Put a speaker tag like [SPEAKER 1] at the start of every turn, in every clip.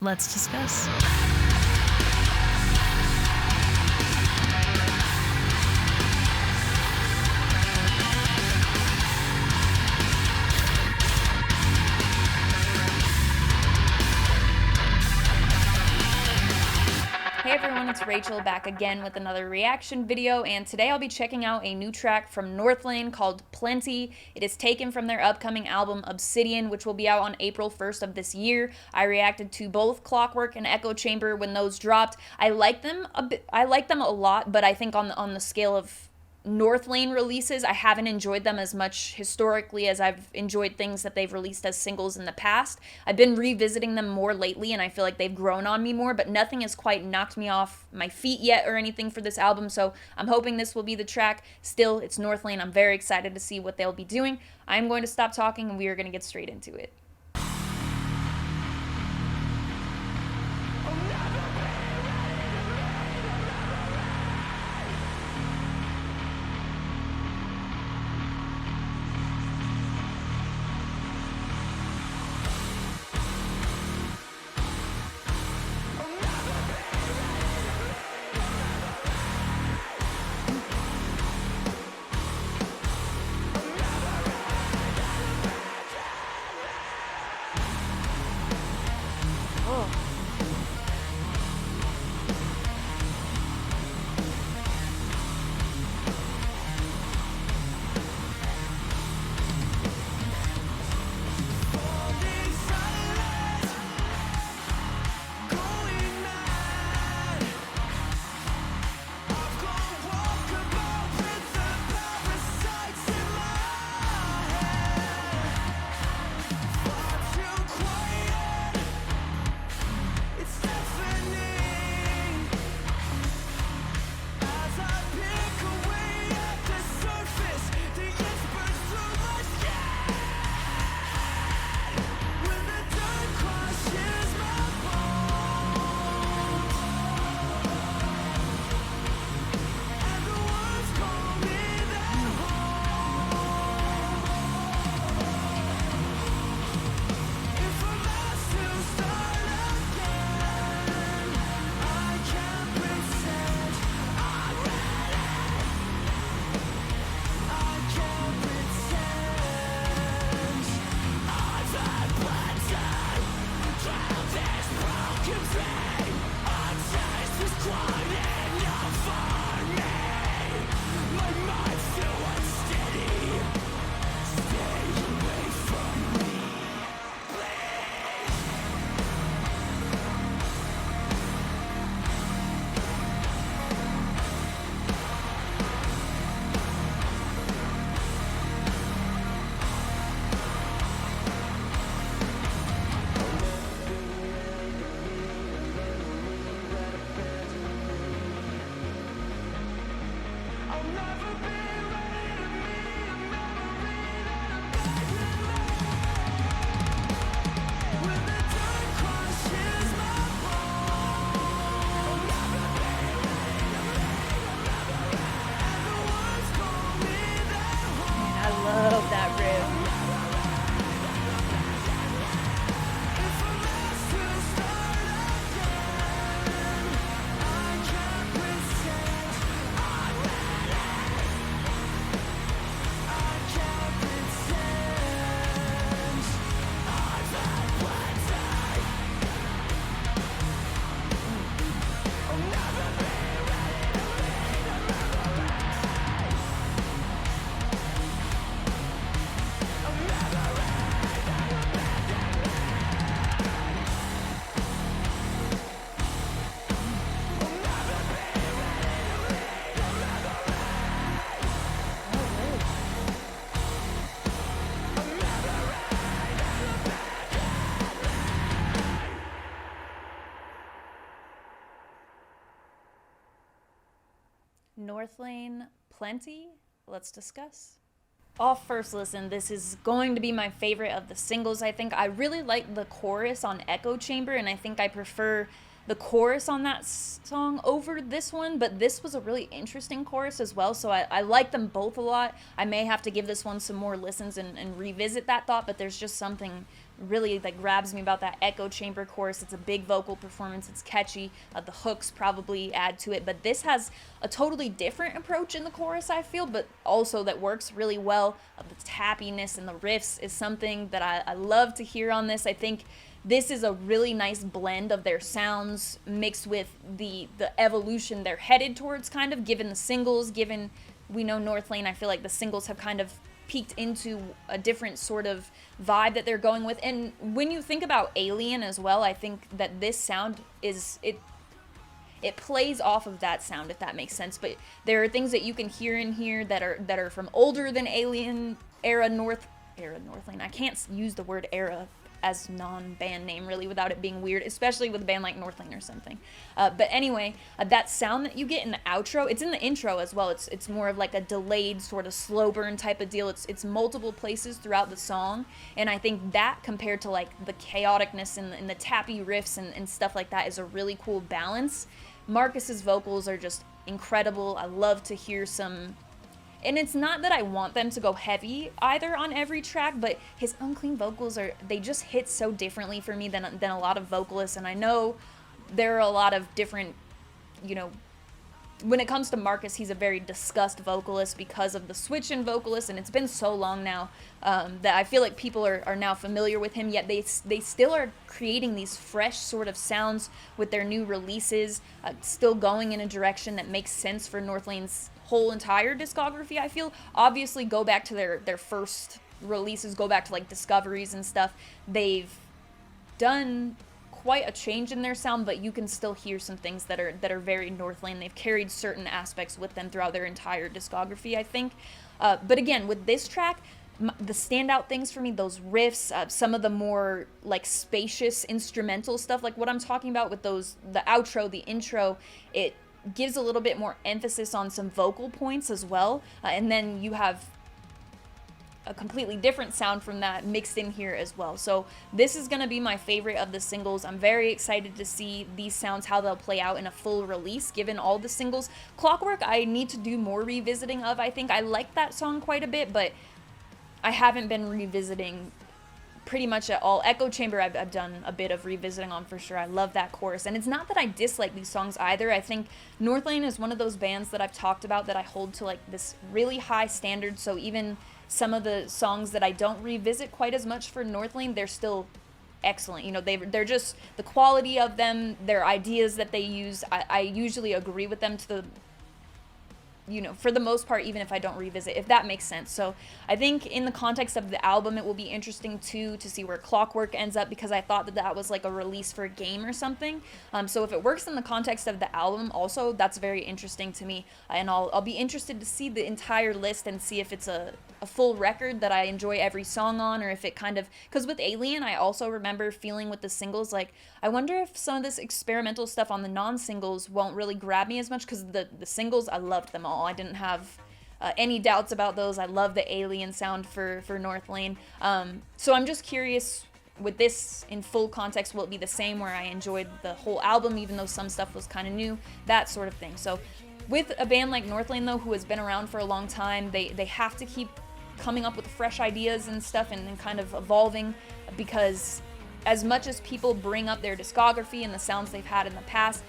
[SPEAKER 1] Let's discuss.
[SPEAKER 2] Hey everyone, it's Rachel back again with another reaction video, and today I'll be checking out a new track from Northlane called Plenty. It is taken from their upcoming album Obsidian, which will be out on April 1st of this year. I reacted to both Clockwork and Echo Chamber when those dropped. I like them a lot, but I think on the scale of Northlane releases, I haven't enjoyed them as much historically as I've enjoyed things that they've released as singles in the past. I've been revisiting them more lately, and I feel like they've grown on me more, but nothing has quite knocked me off my feet yet or anything for this album, so I'm hoping this will be the track. Still, it's Northlane. I'm very excited to see what they'll be doing. I'm going to stop talking, and we are going to get straight into it. I love that riff. Northlane, Plenty. Let's discuss. Off first listen, this is going to be my favorite of the singles, I think. I really like the chorus on Echo Chamber, and I think I prefer the chorus on that song over this one, but this was a really interesting chorus as well, so I like them both a lot. I may have to give this one some more listens and revisit that thought, but there's just something really like grabs me about that echo chamber chorus. It's a big vocal performance. It's catchy. The hooks probably add to it, but this has a totally different approach in the chorus, I feel, but also that works really well. The tappiness and the riffs is something that I love to hear on this. I think this is a really nice blend of their sounds mixed with the evolution they're headed towards, kind of, given the singles, given we know Northlane. I feel like the singles have kind of peaked into a different sort of vibe that they're going with. And when you think about Alien as well, I think that this sound is, it plays off of that sound, if that makes sense. But there are things that you can hear in here that are from older than Alien era Northlane. I can't use the word era as non-band name really without it being weird, especially with a band like Northlane or something. But anyway, that sound that you get in the outro, it's in the intro as well. It's more of like a delayed sort of slow burn type of deal. It's multiple places throughout the song, and I think that compared to like the chaoticness and the tappy riffs and stuff like that is a really cool balance. Marcus's vocals are just incredible. I love to hear some. And it's not that I want them to go heavy either on every track, but his unclean vocals they just hit so differently for me than a lot of vocalists. And I know there are a lot of different, when it comes to Marcus, he's a very discussed vocalist because of the switch in vocalists, and it's been so long now that I feel like people are now familiar with him, yet they still are creating these fresh sort of sounds with their new releases, still going in a direction that makes sense for Northlane's whole entire discography. I feel obviously go back to their first releases, go back to like Discoveries and stuff. They've done quite a change in their sound, but you can still hear some things that are very Northlane. They've carried certain aspects with them throughout their entire discography, I think. But again, with this track, the standout things for me, those riffs, some of the more like spacious instrumental stuff, like what I'm talking about with the outro, the intro, it gives a little bit more emphasis on some vocal points as well, and then you have a completely different sound from that mixed in here as well. So this is going to be my favorite of the singles. I'm very excited to see these sounds, how they'll play out in a full release given all the singles. Clockwork I need to do more revisiting of. I think I like that song quite a bit, but I haven't been revisiting pretty much at all. Echo Chamber I've done a bit of revisiting on for sure. I love that chorus, and it's not that I dislike these songs either. I think Northlane is one of those bands that I've talked about that I hold to like this really high standard, so even some of the songs that I don't revisit quite as much for Northlane, they're still excellent. They're just the quality of them, their ideas that they use, I usually agree with them to the for the most part, even if I don't revisit, if that makes sense. So I think in the context of the album, it will be interesting too to see where Clockwork ends up, because I thought that was like a release for a game or something. So if it works in the context of the album also, that's very interesting to me. And I'll be interested to see the entire list and see if it's a full record that I enjoy every song on, or if it kind of, because with Alien, I also remember feeling with the singles, like, I wonder if some of this experimental stuff on the non-singles won't really grab me as much, because the singles, I loved them all. I didn't have any doubts about those. I love the Alien sound for Northlane. So I'm just curious with this in full context, will it be the same where I enjoyed the whole album, even though some stuff was kind of new, that sort of thing. So with a band like Northlane, though, who has been around for a long time, they have to keep coming up with fresh ideas and stuff and kind of evolving, because as much as people bring up their discography and the sounds they've had in the past,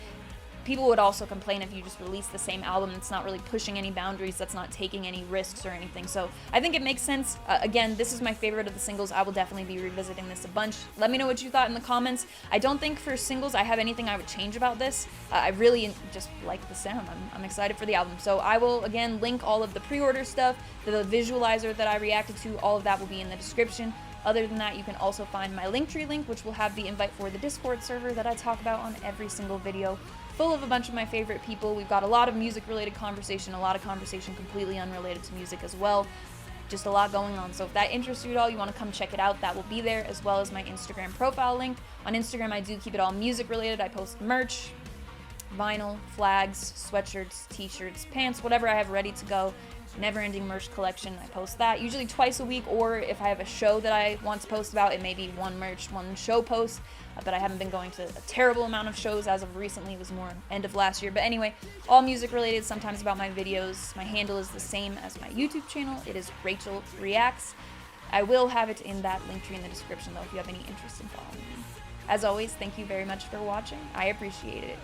[SPEAKER 2] people would also complain if you just release the same album that's not really pushing any boundaries, that's not taking any risks or anything. So I think it makes sense. Again, this is my favorite of the singles. I will definitely be revisiting this a bunch. Let me know what you thought in the comments. I don't think for singles I have anything I would change about this. I really just like the sound. I'm excited for the album. So I will, again, link all of the pre-order stuff, the visualizer that I reacted to, all of that will be in the description. Other than that, you can also find my Linktree link, which will have the invite for the Discord server that I talk about on every single video, full of a bunch of my favorite people. We've got a lot of music-related conversation, a lot of conversation completely unrelated to music as well. Just a lot going on. So if that interests you at all, you want to come check it out, that will be there, as well as my Instagram profile link. On Instagram, I do keep it all music-related. I post merch, vinyl, flags, sweatshirts, t-shirts, pants, whatever I have ready to go. Never-ending merch collection. I post that usually twice a week, or if I have a show that I want to post about, it may be one merch, one show post, but I haven't been going to a terrible amount of shows as of recently. It was more end of last year, but anyway, all music related, sometimes about my videos. My handle is the same as my YouTube channel. It is Rachel Reacts. I will have it in that link tree in the description though if you have any interest in following me. As always, thank you very much for watching. I appreciate it.